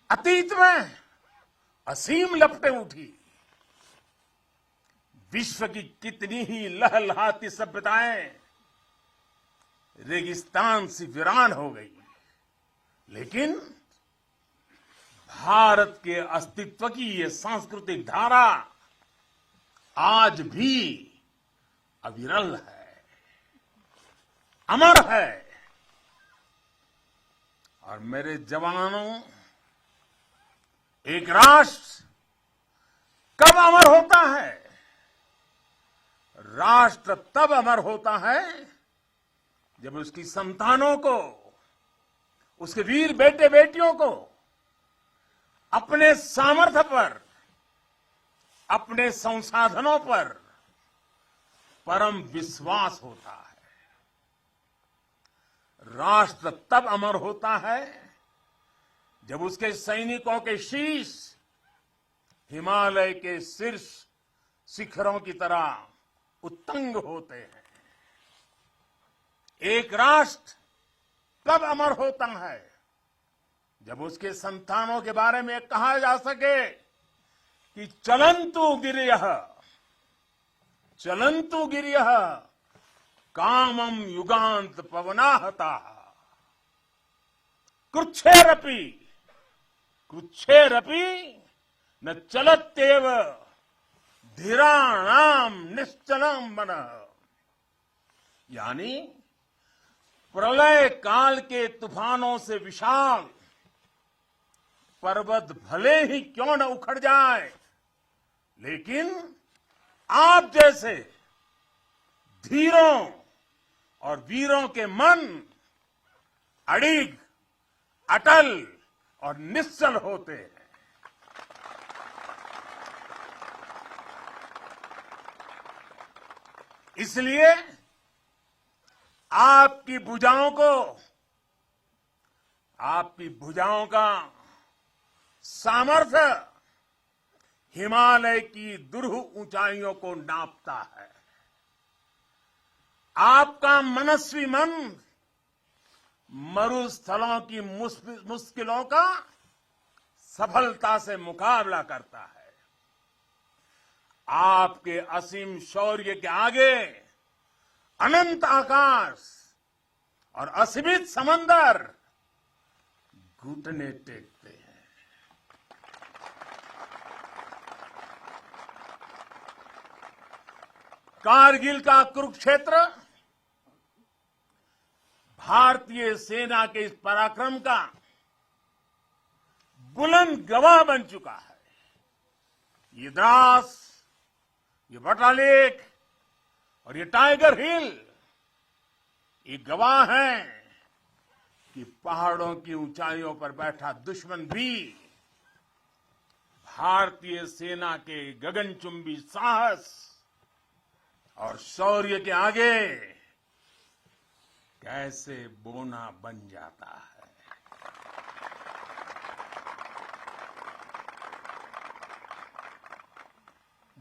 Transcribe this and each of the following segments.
अतीत में असीम लपटें उठी, विश्व की कितनी ही लहलहाती सभ्यताएं रेगिस्तान सी वीरान हो गई, लेकिन भारत के अस्तित्व की ये सांस्कृतिक धारा आज भी अविरल है, अमर है। और मेरे जवानों, एक राष्ट्र कब अमर होता है? राष्ट्र तब अमर होता है जब उसकी संतानों को, उसके वीर बेटे बेटियों को अपने सामर्थ्य पर, अपने संसाधनों पर परम विश्वास होता है। राष्ट्र तब अमर होता है जब उसके सैनिकों के शीश हिमालय के शीर्ष शिखरों की तरह उत्तुंग होते हैं। एक राष्ट्र तब अमर होता है जब उसके संतानों के बारे में कहा जा सके कि चलन्तु गिरयः कामम युगांत पवनाहता कृच्छेरपि न चलत्येव धीराणाम निश्चलम मनः। यानी प्रलय काल के तूफानों से विशाल पर्वत भले ही क्यों न उखड़ जाए, लेकिन आप जैसे धीरों और वीरों के मन अड़िग, अटल और निश्चल होते हैं। इसलिए आपकी भुजाओं का सामर्थ्य हिमालय की दुरूह ऊंचाइयों को नापता है। आपका मनस्वी मन मरुस्थलों की मुश्किलों का सफलता से मुकाबला करता है। आपके असीम शौर्य के आगे अनंत आकाश और असीमित समंदर घुटने टेकते हैं। कारगिल का कुरुक्षेत्र भारतीय सेना के इस पराक्रम का बुलंद गवाह बन चुका है। ये द्रास, ये बटालेक और ये टाइगर हिल ये गवाह हैं कि पहाड़ों की ऊंचाइयों पर बैठा दुश्मन भी भारतीय सेना के गगनचुंबी साहस और शौर्य के आगे कैसे बोना बन जाता है।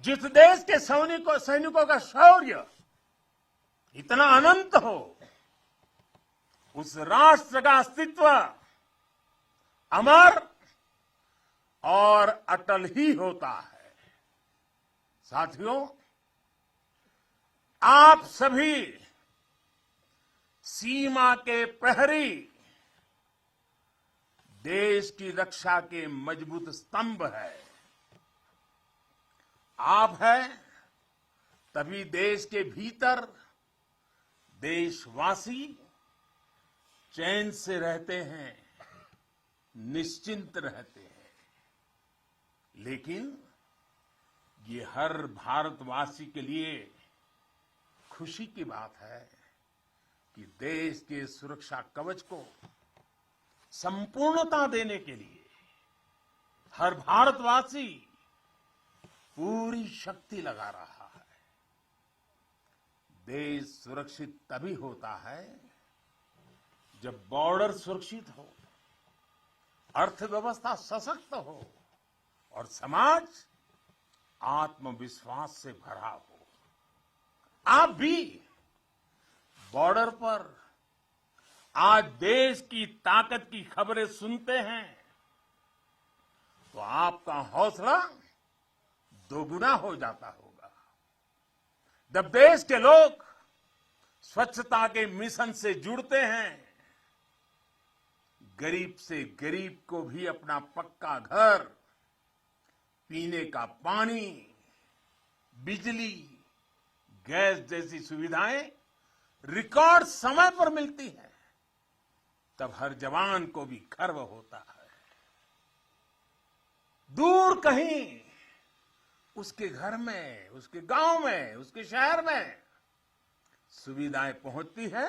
जिस देश के सैनिकों का शौर्य इतना अनंत हो, उस राष्ट्र का अस्तित्व अमर और अटल ही होता है। साथियों, आप सभी सीमा के प्रहरी, देश की रक्षा के मजबूत स्तंभ है। आप हैं, तभी देश के भीतर देशवासी चैन से रहते हैं, निश्चिंत रहते हैं। लेकिन ये हर भारतवासी के लिए खुशी की बात है कि देश के सुरक्षा कवच को संपूर्णता देने के लिए हर भारतवासी पूरी शक्ति लगा रहा है। देश सुरक्षित तभी होता है जब बॉर्डर सुरक्षित हो, अर्थव्यवस्था सशक्त हो और समाज आत्मविश्वास से भरा हो। आप भी बॉर्डर पर आज देश की ताकत की खबरें सुनते हैं, तो आपका हौसला दोगुना हो जाता होगा। जब देश के लोग स्वच्छता के मिशन से जुड़ते हैं, गरीब से गरीब को भी अपना पक्का घर, पीने का पानी, बिजली, गैस जैसी सुविधाएं रिकॉर्ड समय पर मिलती हैं, तब हर जवान को भी गर्व होता है। दूर कहीं उसके घर में, उसके गांव में, उसके शहर में सुविधाएं पहुंचती है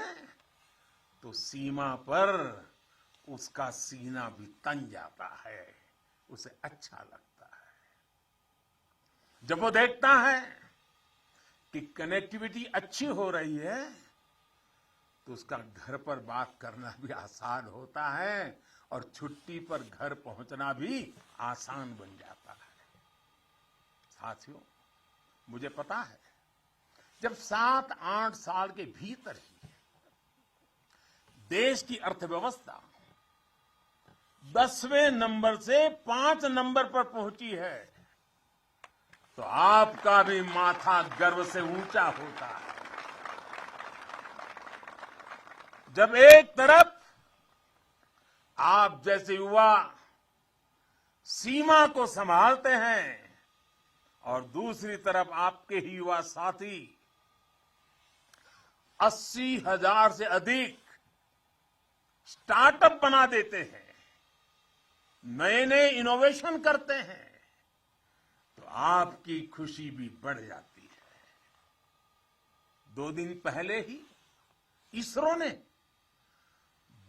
तो सीमा पर उसका सीना भी तन जाता है, उसे अच्छा लगता है। जब वो देखता है कि कनेक्टिविटी अच्छी हो रही है तो उसका घर पर बात करना भी आसान होता है और छुट्टी पर घर पहुंचना भी आसान बन जाता है। साथियों, मुझे पता है जब 7-8 साल के भीतर ही देश की अर्थव्यवस्था 10वें नंबर से 5 नंबर पर पहुंची है तो आपका भी माथा गर्व से ऊंचा होता है। जब एक तरफ आप जैसे युवा सीमा को संभालते हैं और दूसरी तरफ आपके ही युवा साथी 80,000 से अधिक स्टार्टअप बना देते हैं, नए नए इनोवेशन करते हैं, तो आपकी खुशी भी बढ़ जाती है। 2 दिन पहले ही इसरो ने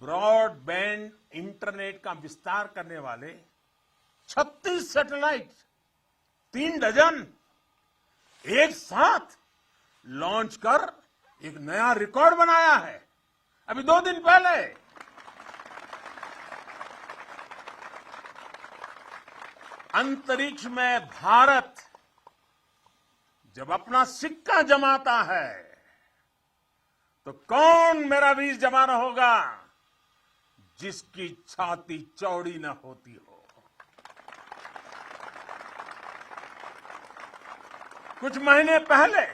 ब्रॉडबैंड इंटरनेट का विस्तार करने वाले 36 सैटेलाइट 3 डजन एक साथ लॉन्च कर एक नया रिकॉर्ड बनाया है। अभी 2 दिन पहले अंतरिक्ष में भारत जब अपना सिक्का जमाता है तो कौन मेरा वीर जवान होगा जिसकी छाती चौड़ी न होती हो। कुछ महीने पहले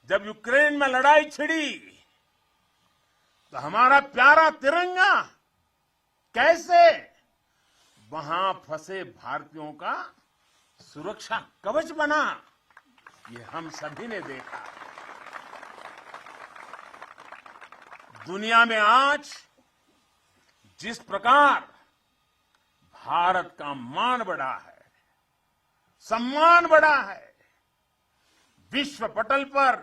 जब यूक्रेन में लड़ाई छिड़ी तो हमारा प्यारा तिरंगा कैसे वहां फंसे भारतीयों का सुरक्षा कवच बना, ये हम सभी ने देखा। दुनिया में आज जिस प्रकार भारत का मान बढ़ा है, सम्मान बढ़ा है, विश्व पटल पर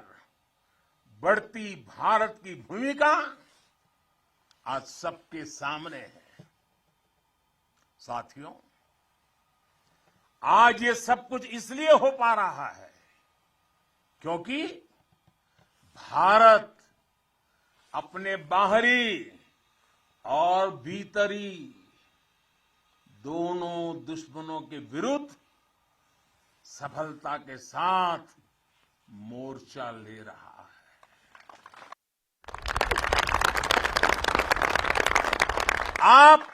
बढ़ती भारत की भूमिका आज सबके सामने है। साथियों, आज ये सब कुछ इसलिए हो पा रहा है क्योंकि भारत अपने बाहरी और भीतरी दोनों दुश्मनों के विरुद्ध सफलता के साथ मोर्चा ले रहा है। आप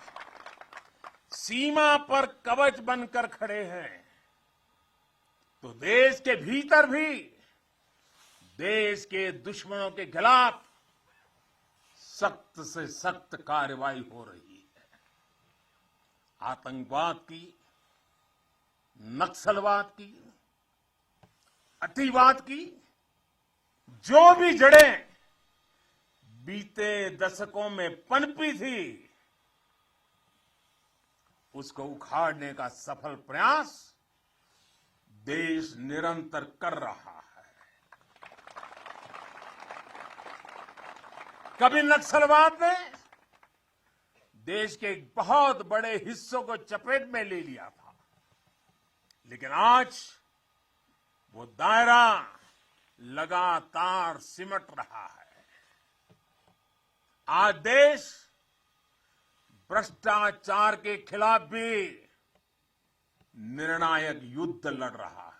सीमा पर कवच बनकर खड़े हैं तो देश के भीतर भी देश के दुश्मनों के खिलाफ सख्त से सख्त कार्रवाई हो रही है। आतंकवाद की, नक्सलवाद की, अतिवाद की जो भी जड़ें बीते दशकों में पनपी थी उसको उखाड़ने का सफल प्रयास देश निरंतर कर रहा है। कभी नक्सलवाद ने देश के एक बहुत बड़े हिस्सों को चपेट में ले लिया था, लेकिन आज वो दायरा लगातार सिमट रहा है। आज देश भ्रष्टाचार के खिलाफ भी निर्णायक युद्ध लड़ रहा है।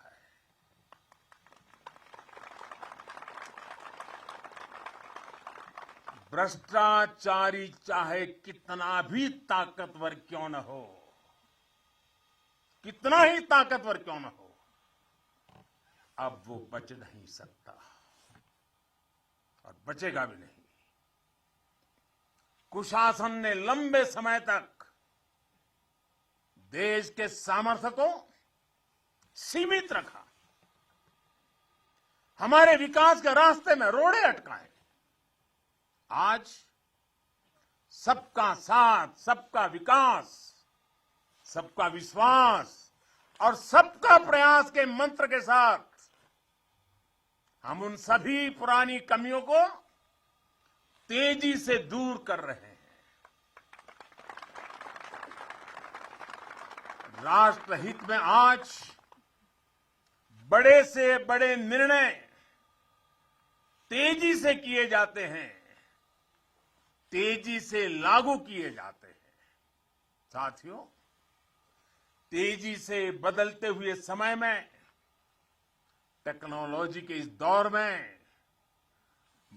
भ्रष्टाचारी चाहे कितना भी ताकतवर क्यों न हो, कितना ही ताकतवर क्यों न हो, अब वो बच नहीं सकता और बचेगा भी नहीं। कुशासन ने लंबे समय तक देश के सामर्थ्य को सीमित रखा, हमारे विकास के रास्ते में रोड़े अटकाए। आज सबका साथ, सबका विकास, सबका विश्वास और सबका प्रयास के मंत्र के साथ हम उन सभी पुरानी कमियों को तेजी से दूर कर रहे हैं। राष्ट्रहित में आज बड़े से बड़े निर्णय तेजी से किए जाते हैं, तेजी से लागू किए जाते हैं। साथियों, तेजी से बदलते हुए समय में, टेक्नोलॉजी के इस दौर में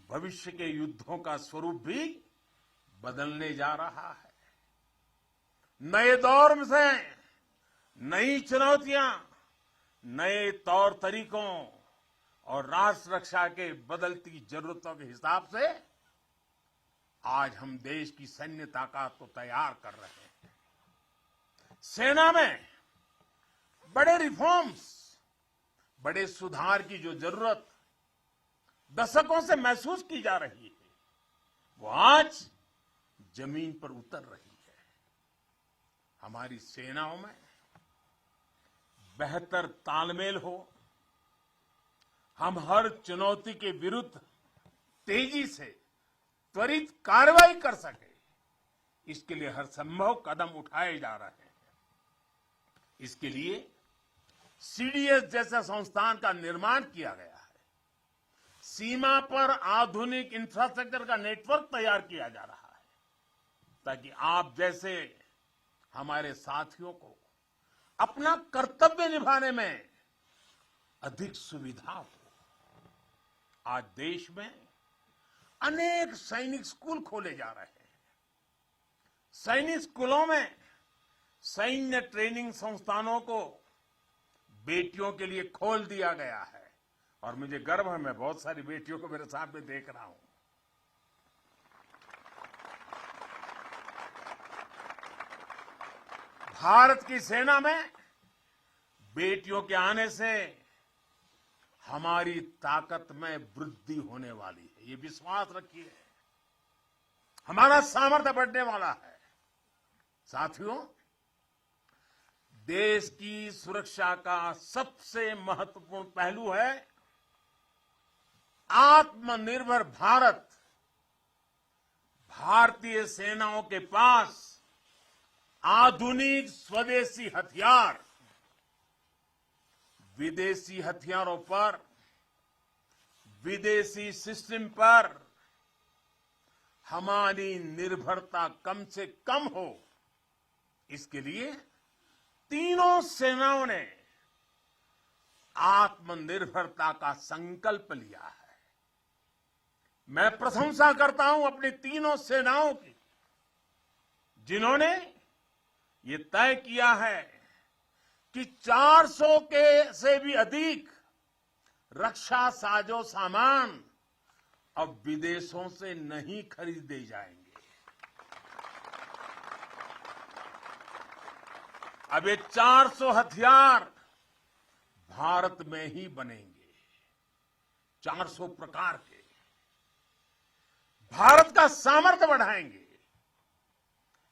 भविष्य के युद्धों का स्वरूप भी बदलने जा रहा है। नए दौर से नई चुनौतियां, नए तौर तरीकों और राष्ट्र रक्षा के बदलती जरूरतों के हिसाब से आज हम देश की सैन्य ताकत को तैयार कर रहे हैं। सेना में बड़े रिफॉर्म्स, बड़े सुधार की जो जरूरत दशकों से महसूस की जा रही है, वो आज जमीन पर उतर रही है। हमारी सेनाओं में बेहतर तालमेल हो, हम हर चुनौती के विरुद्ध तेजी से त्वरित कार्रवाई कर सके, इसके लिए हर संभव कदम उठाए जा रहे हैं। इसके लिए सीडीएस जैसा संस्थान का निर्माण किया गया है, सीमा पर आधुनिक इंफ्रास्ट्रक्चर का नेटवर्क तैयार किया जा रहा है, ताकि आप जैसे हमारे साथियों को अपना कर्तव्य निभाने में अधिक सुविधा हो। आज देश में अनेक सैनिक स्कूल खोले जा रहे हैं। सैनिक स्कूलों में सैन्य ट्रेनिंग संस्थानों को बेटियों के लिए खोल दिया गया है और मुझे गर्व है, मैं बहुत सारी बेटियों को मेरे सामने देख रहा हूं। भारत की सेना में बेटियों के आने से हमारी ताकत में वृद्धि होने वाली है, ये विश्वास रखिए। हमारा सामर्थ्य बढ़ने वाला है। साथियों, देश की सुरक्षा का सबसे महत्वपूर्ण पहलू है आत्मनिर्भर भारत। भारतीय सेनाओं के पास आधुनिक स्वदेशी हथियार, विदेशी हथियारों पर, विदेशी सिस्टम पर हमारी निर्भरता कम से कम हो, इसके लिए तीनों सेनाओं ने आत्मनिर्भरता का संकल्प लिया है। मैं प्रशंसा करता हूं अपनी तीनों सेनाओं की, जिन्होंने ये तय किया है कि 400 के से भी अधिक रक्षा साजो सामान अब विदेशों से नहीं खरीदे जाएंगे। अब ये 400 हथियार भारत में ही बनेंगे, 400 प्रकार के। भारत का सामर्थ्य बढ़ाएंगे।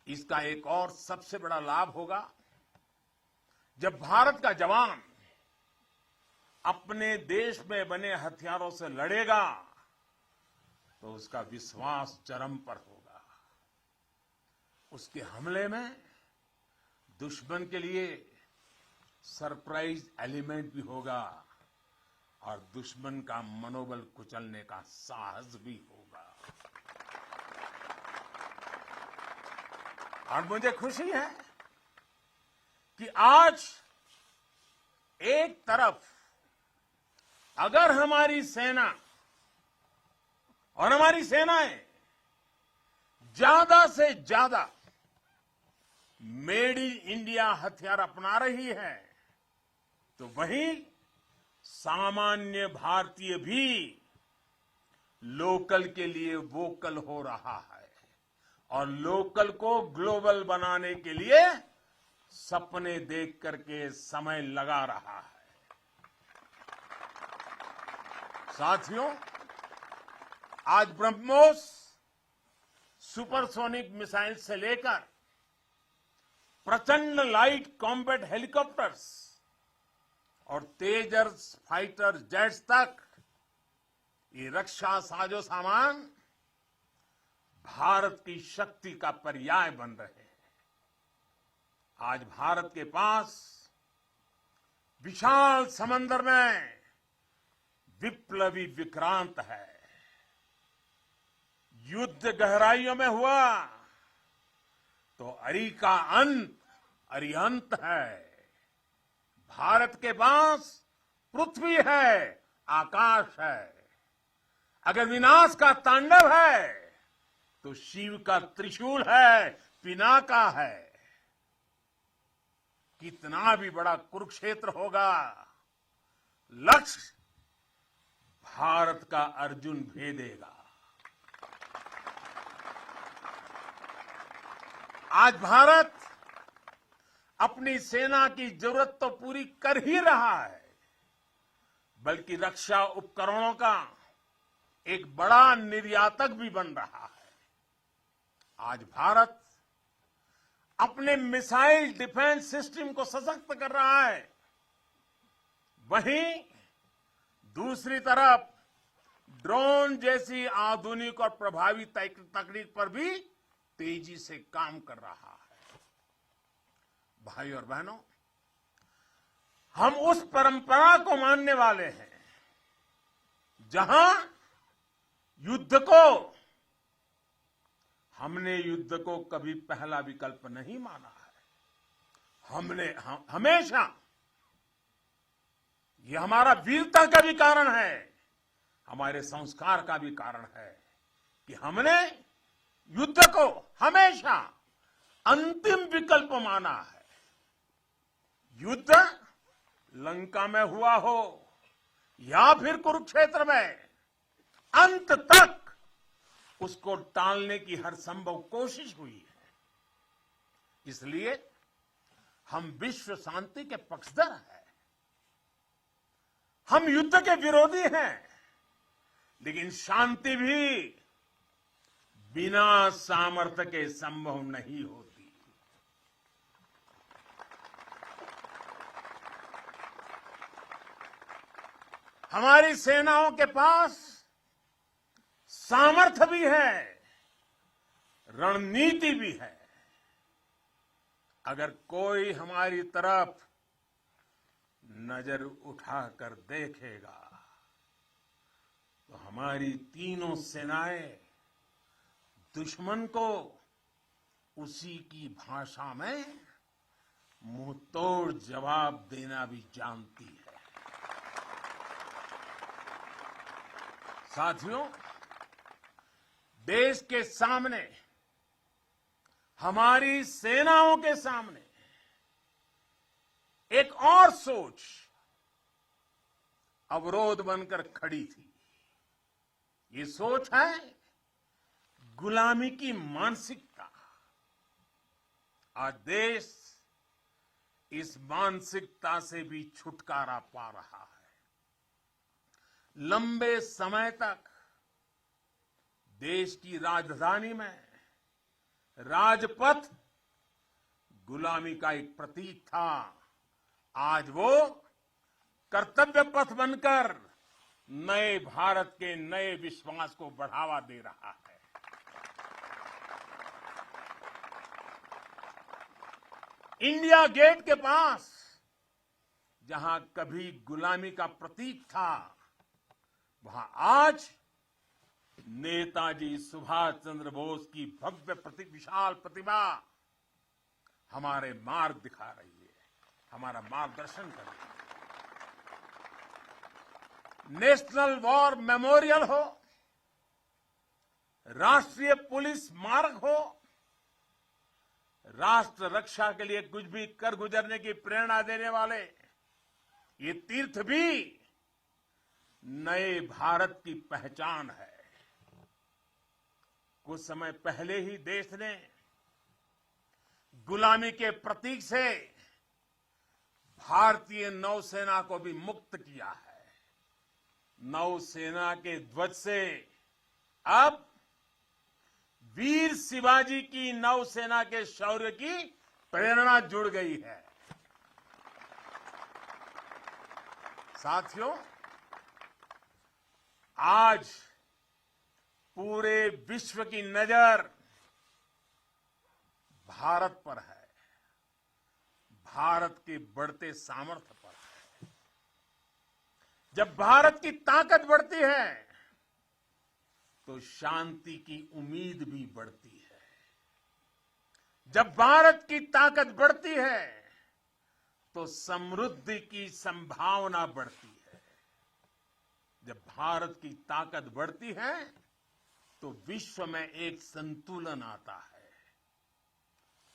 इसका एक और सबसे बड़ा लाभ होगा, जब भारत का जवान अपने देश में बने हथियारों से लड़ेगा तो उसका विश्वास चरम पर होगा। उसके हमले में दुश्मन के लिए सरप्राइज एलिमेंट भी होगा और दुश्मन का मनोबल कुचलने का साहस भी होगा। और मुझे खुशी है कि आज एक तरफ अगर हमारी सेना और हमारी सेनाएं ज्यादा से ज्यादा मेड इन इंडिया हथियार अपना रही है, तो वहीं सामान्य भारतीय भी लोकल के लिए वोकल हो रहा है और लोकल को ग्लोबल बनाने के लिए सपने देख करके समय लगा रहा है। साथियों, आज ब्रह्मोस सुपरसोनिक मिसाइल से लेकर प्रचंड लाइट कॉम्बैट हेलीकॉप्टर्स और तेजस फाइटर जेट्स तक ये रक्षा साजो सामान भारत की शक्ति का पर्याय बन रहे हैं। आज भारत के पास विशाल समंदर में विप्लवी विक्रांत है। युद्ध गहराइयों में हुआ तो अरी का अंत अरिहंत है। भारत के पास पृथ्वी है, आकाश है। अगर विनाश का तांडव है तो शिव का त्रिशूल है, पिनाका है। कितना भी बड़ा कुरुक्षेत्र होगा, लक्ष्य भारत का अर्जुन भेदेगा। आज भारत अपनी सेना की जरूरत तो पूरी कर ही रहा है, बल्कि रक्षा उपकरणों का एक बड़ा निर्यातक भी बन रहा है। आज भारत अपने मिसाइल डिफेंस सिस्टम को सशक्त कर रहा है, वहीं दूसरी तरफ ड्रोन जैसी आधुनिक और प्रभावी तकनीक पर भी तेजी से काम कर रहा है। भाई और बहनों, हम उस परंपरा को मानने वाले हैं जहां हमने युद्ध को कभी पहला विकल्प नहीं माना है। हमेशा यह हमारा वीरता का भी कारण है, हमारे संस्कार का भी कारण है कि हमने युद्ध को हमेशा अंतिम विकल्प माना है। युद्ध लंका में हुआ हो या फिर कुरुक्षेत्र में, अंत तक उसको टालने की हर संभव कोशिश हुई है। इसलिए हम विश्व शांति के पक्षधर हैं। हम युद्ध के विरोधी हैं, लेकिन शांति भी बिना सामर्थ्य के संभव नहीं होती। हमारी सेनाओं के पास सामर्थ्य भी है, रणनीति भी है। अगर कोई हमारी तरफ नजर उठाकर देखेगा तो हमारी तीनों सेनाएं दुश्मन को उसी की भाषा में मुंहतोड़ जवाब देना भी जानती है। साथियों, देश के सामने, हमारी सेनाओं के सामने एक और सोच अवरोध बनकर खड़ी थी। ये सोच है गुलामी की मानसिकता। आज देश इस मानसिकता से भी छुटकारा पा रहा है। लंबे समय तक देश की राजधानी में राजपथ गुलामी का एक प्रतीक था। आज वो कर्तव्य पथ बनकर नए भारत के नए विश्वास को बढ़ावा दे रहा है। इंडिया गेट के पास जहां कभी गुलामी का प्रतीक था, वहां आज नेताजी सुभाष चंद्र बोस की भव्य विशाल प्रतिमा हमारे मार्ग दिखा रही है, हमारा मार्गदर्शन कर रही है। नेशनल वॉर मेमोरियल हो, राष्ट्रीय पुलिस स्मारक हो, राष्ट्र रक्षा के लिए कुछ भी कर गुजरने की प्रेरणा देने वाले ये तीर्थ भी नए भारत की पहचान है। कुछ समय पहले ही देश ने गुलामी के प्रतीक से भारतीय नौसेना को भी मुक्त किया है। नौसेना के ध्वज से अब वीर शिवाजी की नौसेना के शौर्य की प्रेरणा जुड़ गई है। साथियों, आज पूरे विश्व की नजर भारत पर है, भारत के बढ़ते सामर्थ्य पर है। जब भारत की ताकत बढ़ती है तो शांति की उम्मीद भी बढ़ती है। जब भारत की ताकत बढ़ती है तो समृद्धि की संभावना बढ़ती है। जब भारत की ताकत बढ़ती है तो विश्व में एक संतुलन आता है।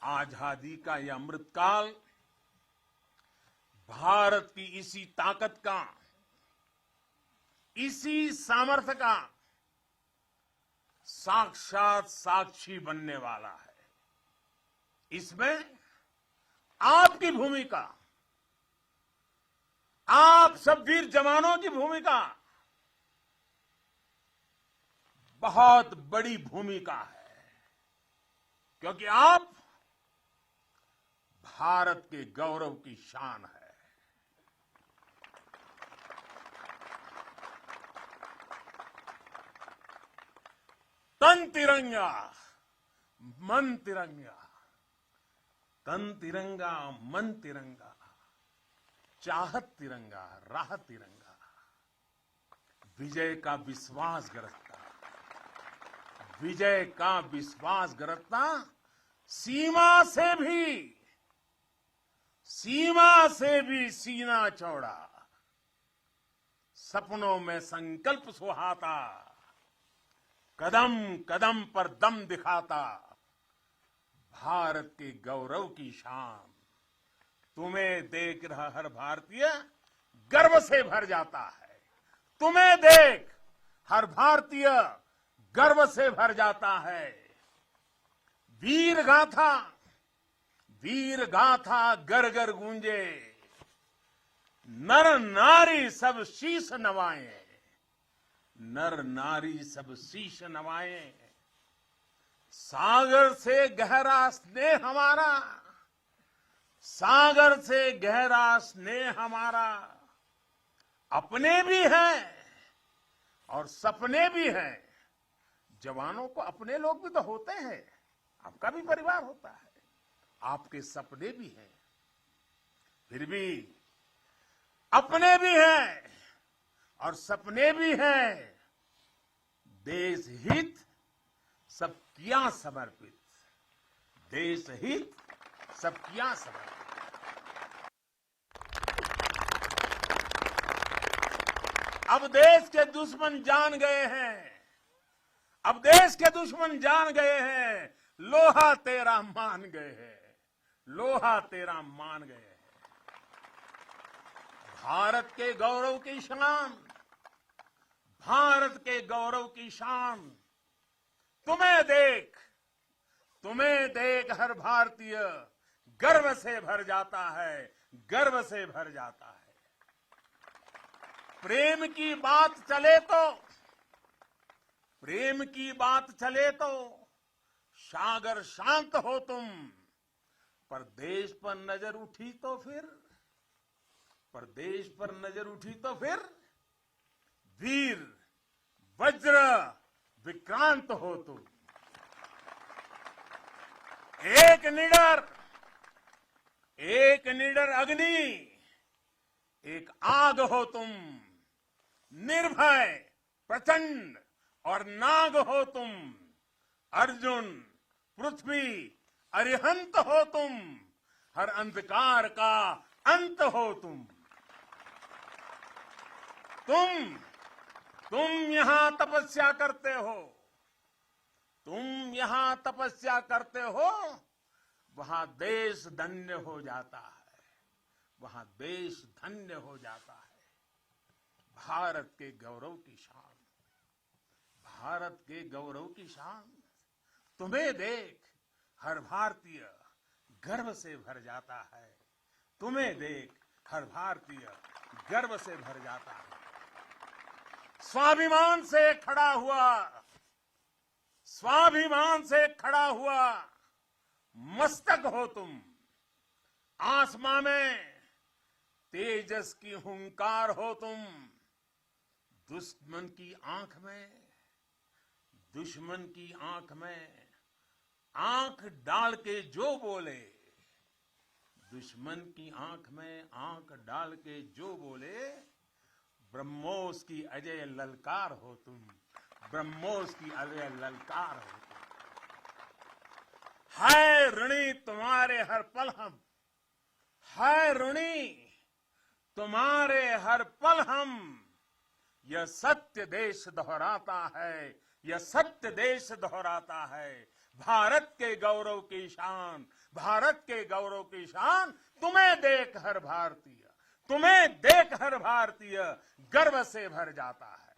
आजादी का यह अमृतकाल भारत की इसी ताकत का, इसी सामर्थ्य का साक्षात साक्षी बनने वाला है। इसमें आपकी भूमिका, आप सब वीर जवानों की भूमिका बहुत बड़ी भूमिका है, क्योंकि आप भारत के गौरव की शान है। तन तिरंगा मन तिरंगा, तन तिरंगा मन तिरंगा, चाहत तिरंगा राह तिरंगा, विजय का विश्वास गरजता, विजय का विश्वास गरजता, सीमा से भी सीना चौड़ा, सपनों में संकल्प सुहाता, कदम कदम पर दम दिखाता, भारत के गौरव की शान। तुम्हें देख रहा हर भारतीय गर्व से भर जाता है। तुम्हें देख हर भारतीय गर्व से भर जाता है। वीर गाथा गर गर गूंजे, नर नारी सब शीश नवाएं, नर नारी सब शीश नवाएं। सागर से गहरा स्नेह हमारा, सागर से गहरा स्नेह हमारा, अपने भी हैं और सपने भी हैं। जवानों को अपने लोग भी तो होते हैं, आपका भी परिवार होता है, आपके सपने भी हैं, फिर भी अपने भी हैं और सपने भी हैं। देश हित सब किया समर्पित, देश हित सब किया समर्पित। अब देश के दुश्मन जान गए हैं, अब देश के दुश्मन जान गए हैं, लोहा तेरा मान गए हैं, लोहा तेरा मान गए हैं। भारत के गौरव की शान, भारत के गौरव की शान। तुम्हें देख हर भारतीय गर्व से भर जाता है, गर्व से भर जाता है। प्रेम की बात चले तो सागर शांत हो तुम, पर देश पर नजर उठी तो फिर वीर वज्र विक्रांत हो तुम। एक निडर अग्नि, एक आग हो तुम, निर्भय प्रचंड और नाग हो तुम। अर्जुन पृथ्वी अरिहंत हो तुम, हर अंधकार का अंत हो तुम। तुम यहां तपस्या करते हो, वहां देश धन्य हो जाता है, वहां देश धन्य हो जाता है। भारत के गौरव की शान, भारत के गौरव की शान, तुम्हें देख हर भारतीय गर्व से भर जाता है। तुम्हें देख हर भारतीय गर्व से भर जाता है। स्वाभिमान से खड़ा हुआ, स्वाभिमान से खड़ा हुआ मस्तक हो तुम। आसमां में तेजस की हुंकार हो तुम। दुश्मन की आंख में, दुश्मन की आंख में आंख डाल के जो बोले, दुश्मन की आंख में आंख डाल के जो बोले, ब्रह्मोस की अजय ललकार हो तुम, ब्रह्मोस की अजय ललकार हो तुम। है ऋणी तुम्हारे हर पल हम, है ऋणी तुम्हारे हर पल हम। यह सत्य देश दोहराता है, यह सत्य देश दोहराता है। भारत के गौरव की शान, भारत के गौरव की शान, तुम्हें देख हर भारतीय, तुम्हें देख हर भारतीय गर्व से भर जाता है।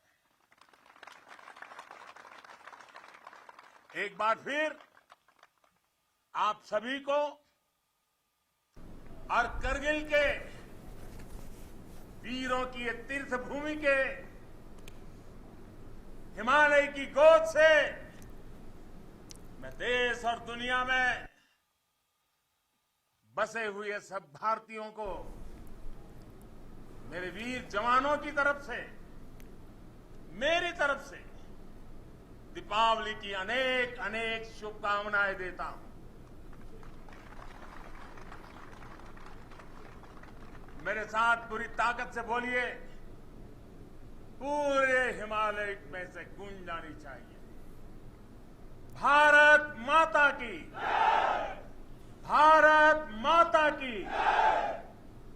एक बार फिर आप सभी को और करगिल के वीरों की तीर्थ भूमि के हिमालय की गोद से मैं देश और दुनिया में बसे हुए सब भारतीयों को, मेरे वीर जवानों की तरफ से, मेरी तरफ से दीपावली की अनेक अनेक शुभकामनाएं देता हूं। मेरे साथ पूरी ताकत से बोलिए, पूरे हिमालय में से गूंज जानी चाहिए, भारत माता की, भारत माता की,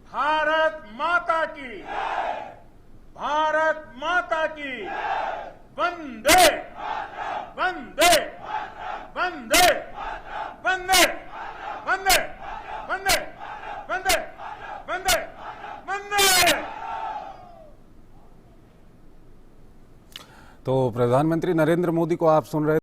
भारत माता की, भारत माता की। वंदे वंदे वंदे वंदे वंदे वंदे वंदे वंदे वंदे। तो प्रधानमंत्री नरेंद्र मोदी को आप सुन रहे